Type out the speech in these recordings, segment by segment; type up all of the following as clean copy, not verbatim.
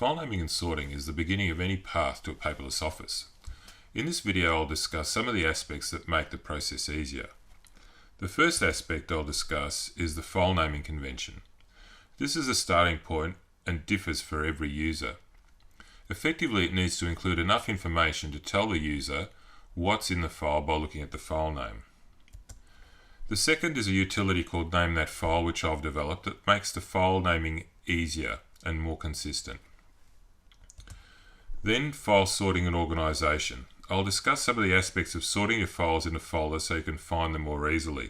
File naming and sorting is the beginning of any path to a paperless office. In this video I'll discuss some of the aspects that make the process easier. The first aspect I'll discuss is the file naming convention. This is a starting point and differs for every user. Effectively, it needs to include enough information to tell the user what's in the file by looking at the file name. The second is a utility called NameThatFile, which I've developed that makes the file naming easier and more consistent. Then file sorting and organisation. I'll discuss some of the aspects of sorting your files into folders so you can find them more easily.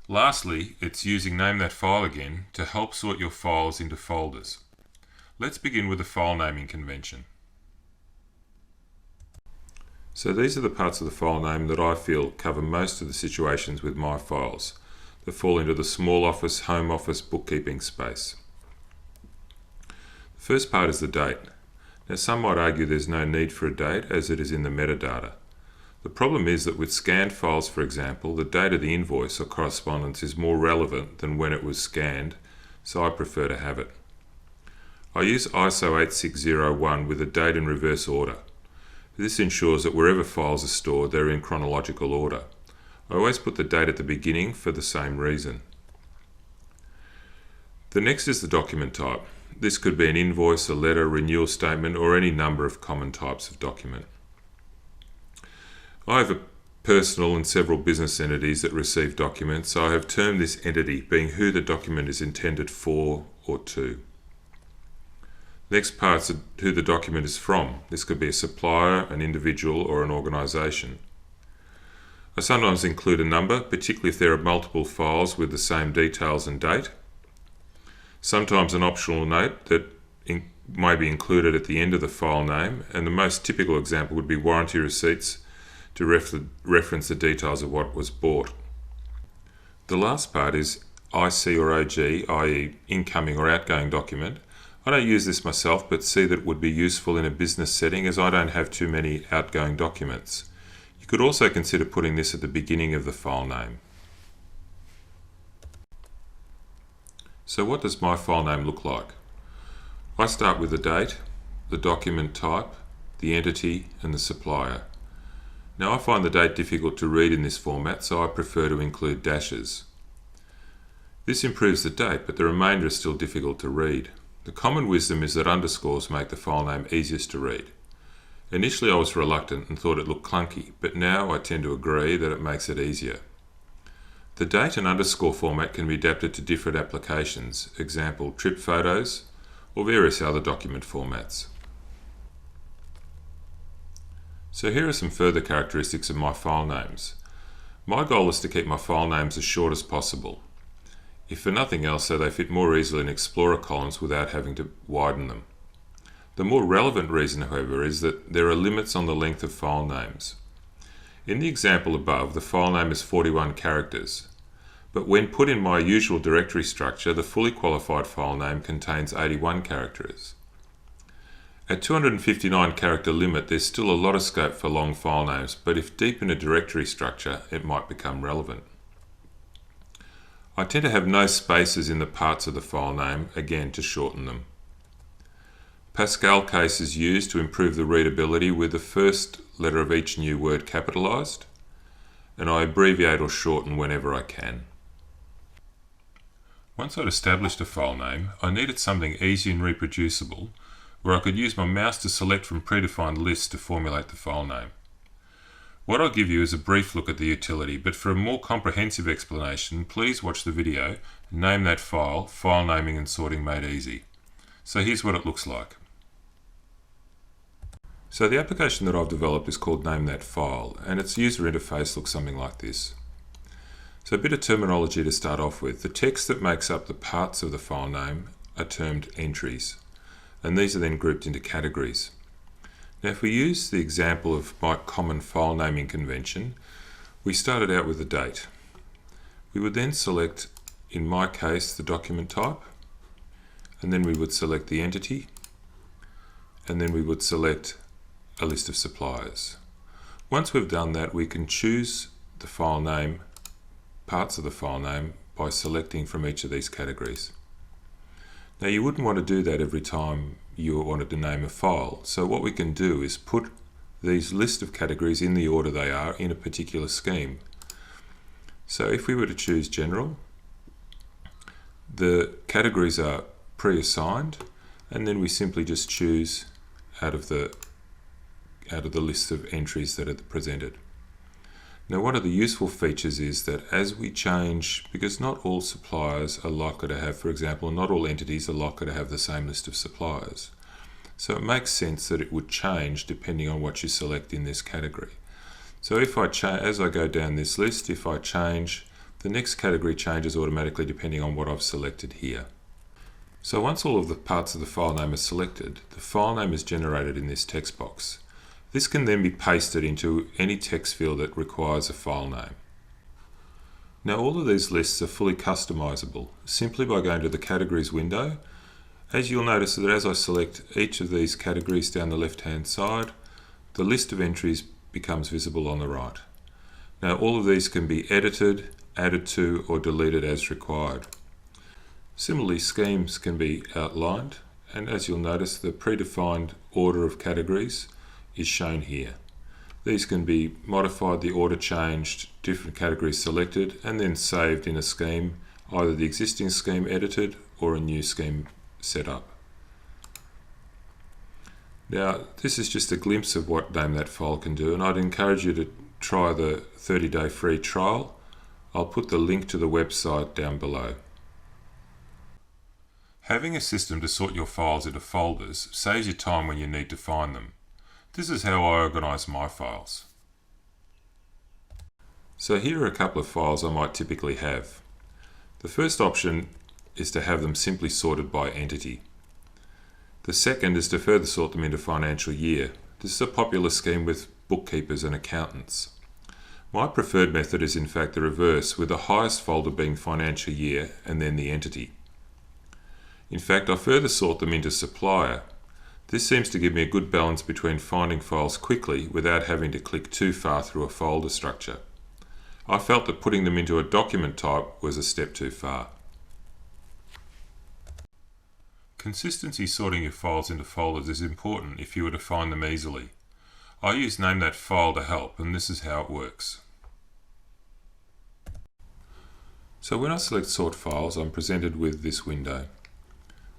Lastly, it's using NameThatFile again to help sort your files into folders. Let's begin with the file naming convention. So these are the parts of the file name that I feel cover most of the situations with my files that fall into the small office, home office, bookkeeping space. The first part is the date. Now some might argue there's no need for a date as it is in the metadata. The problem is that with scanned files, for example, the date of the invoice or correspondence is more relevant than when it was scanned, so I prefer to have it. I use ISO 8601 with a date in reverse order. This ensures that wherever files are stored, they're in chronological order. I always put the date at the beginning for the same reason. The next is the document type. This could be an invoice, a letter, renewal statement, or any number of common types of document. I have a personal and several business entities that receive documents, so I have termed this entity being who the document is intended for or to. Next part is who the document is from. This could be a supplier, an individual, or an organisation. I sometimes include a number, particularly if there are multiple files with the same details and date. Sometimes an optional note that may be included at the end of the file name, and the most typical example would be warranty receipts to reference the details of what was bought. The last part is IC or OG, i.e. incoming or outgoing document. I don't use this myself, but see that it would be useful in a business setting as I don't have too many outgoing documents. You could also consider putting this at the beginning of the file name. So what does my file name look like? I start with the date, the document type, the entity, and the supplier. Now I find the date difficult to read in this format, so I prefer to include dashes. This improves the date, but the remainder is still difficult to read. The common wisdom is that underscores make the file name easiest to read. Initially I was reluctant and thought it looked clunky, but now I tend to agree that it makes it easier. The date and underscore format can be adapted to different applications, example trip photos, or various other document formats. So here are some further characteristics of my file names. My goal is to keep my file names as short as possible, if for nothing else so they fit more easily in Explorer columns without having to widen them. The more relevant reason, however, is that there are limits on the length of file names. In the example above, the file name is 41 characters, but when put in my usual directory structure, the fully qualified file name contains 81 characters. At 259 character limit, there's still a lot of scope for long file names, but if deep in a directory structure, it might become relevant. I tend to have no spaces in the parts of the file name, again to shorten them. Pascal case is used to improve the readability with the first letter of each new word capitalised, and I abbreviate or shorten whenever I can. Once I'd established a file name, I needed something easy and reproducible where I could use my mouse to select from predefined lists to formulate the file name. What I'll give you is a brief look at the utility, but for a more comprehensive explanation, please watch the video, NameThatFile, File Naming and Sorting Made Easy. So here's what it looks like. So the application that I've developed is called NameThatFile, and its user interface looks something like this. So a bit of terminology to start off with. The text that makes up the parts of the file name are termed entries, and these are then grouped into categories. Now if we use the example of my common file naming convention, we started out with the date. We would then select, in my case, the document type, and then we would select the entity, and then we would select a list of suppliers. Once we've done that, we can choose the file name, parts of the file name, by selecting from each of these categories. Now you wouldn't want to do that every time you wanted to name a file. So what we can do is put these list of categories in the order they are in a particular scheme. So if we were to choose General, the categories are pre-assigned, and then we simply just choose out of the list of entries that are presented. Now one of the useful features is that as we change, because not all suppliers are likely to have, for example, not all entities are likely to have the same list of suppliers. So it makes sense that it would change depending on what you select in this category. So if as I go down this list, if I change, the next category changes automatically depending on what I've selected here. So once all of the parts of the file name are selected, the file name is generated in this text box. This can then be pasted into any text field that requires a file name. Now all of these lists are fully customizable simply by going to the Categories window. As you'll notice that as I select each of these categories down the left hand side, the list of entries becomes visible on the right. Now all of these can be edited, added to, or deleted as required. Similarly, schemes can be outlined, and as you'll notice, the predefined order of categories is shown here. These can be modified, the order changed, different categories selected, and then saved in a scheme, either the existing scheme edited or a new scheme set up. Now, this is just a glimpse of what NameThatFile can do, and I'd encourage you to try the 30-day free trial. I'll put the link to the website down below. Having a system to sort your files into folders saves you time when you need to find them. This is how I organise my files. So here are a couple of files I might typically have. The first option is to have them simply sorted by entity. The second is to further sort them into financial year. This is a popular scheme with bookkeepers and accountants. My preferred method is in fact the reverse, with the highest folder being financial year and then the entity. In fact, I further sort them into supplier. This seems to give me a good balance between finding files quickly without having to click too far through a folder structure. I felt that putting them into a document type was a step too far. Consistency sorting your files into folders is important if you were to find them easily. I use NameThatFile to help, and this is how it works. So when I select Sort Files, I'm presented with this window.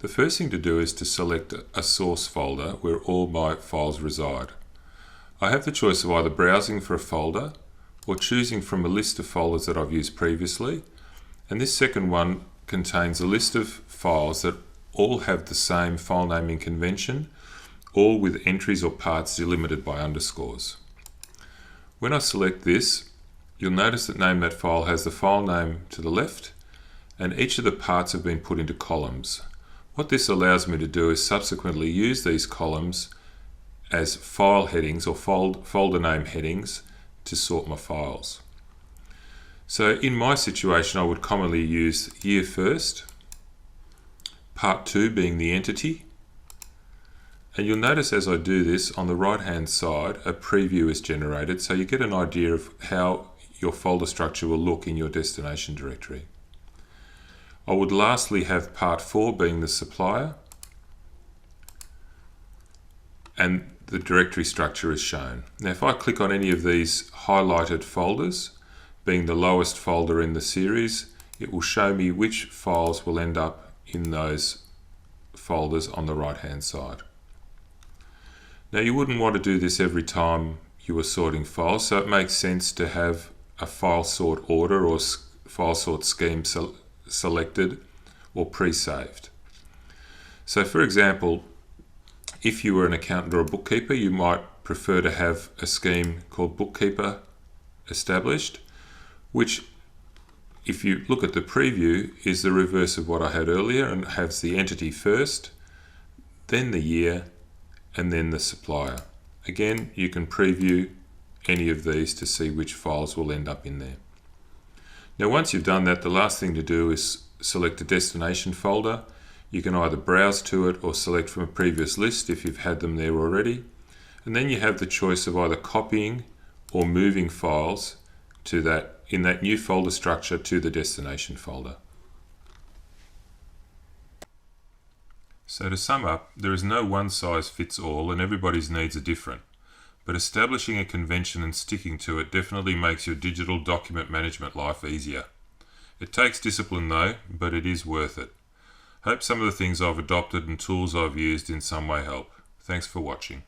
The first thing to do is to select a source folder where all my files reside. I have the choice of either browsing for a folder or choosing from a list of folders that I've used previously, and this second one contains a list of files that all have the same file naming convention, all with entries or parts delimited by underscores. When I select this, you'll notice that NameThatFile has the file name to the left, and each of the parts have been put into columns. What this allows me to do is subsequently use these columns as file headings or folder name headings to sort my files. So in my situation, I would commonly use year first, part 2 being the entity, and you'll notice as I do this on the right hand side a preview is generated, so you get an idea of how your folder structure will look in your destination directory. I would lastly have part 4 being the supplier, and the directory structure is shown. Now if I click on any of these highlighted folders, being the lowest folder in the series, it will show me which files will end up in those folders on the right hand side. Now you wouldn't want to do this every time you were sorting files, so it makes sense to have a file sort order or file sort scheme selected or pre-saved. So for example, if you were an accountant or a bookkeeper, you might prefer to have a scheme called Bookkeeper established, which if you look at the preview is the reverse of what I had earlier and has the entity first, then the year, and then the supplier. Again, you can preview any of these to see which files will end up in there. Now once you've done that, the last thing to do is select a destination folder. You can either browse to it or select from a previous list if you've had them there already. And then you have the choice of either copying or moving files to in that new folder structure to the destination folder. So to sum up, there is no one size fits all and everybody's needs are different. But establishing a convention and sticking to it definitely makes your digital document management life easier. It takes discipline though, but it is worth it. Hope some of the things I've adopted and tools I've used in some way help. Thanks for watching.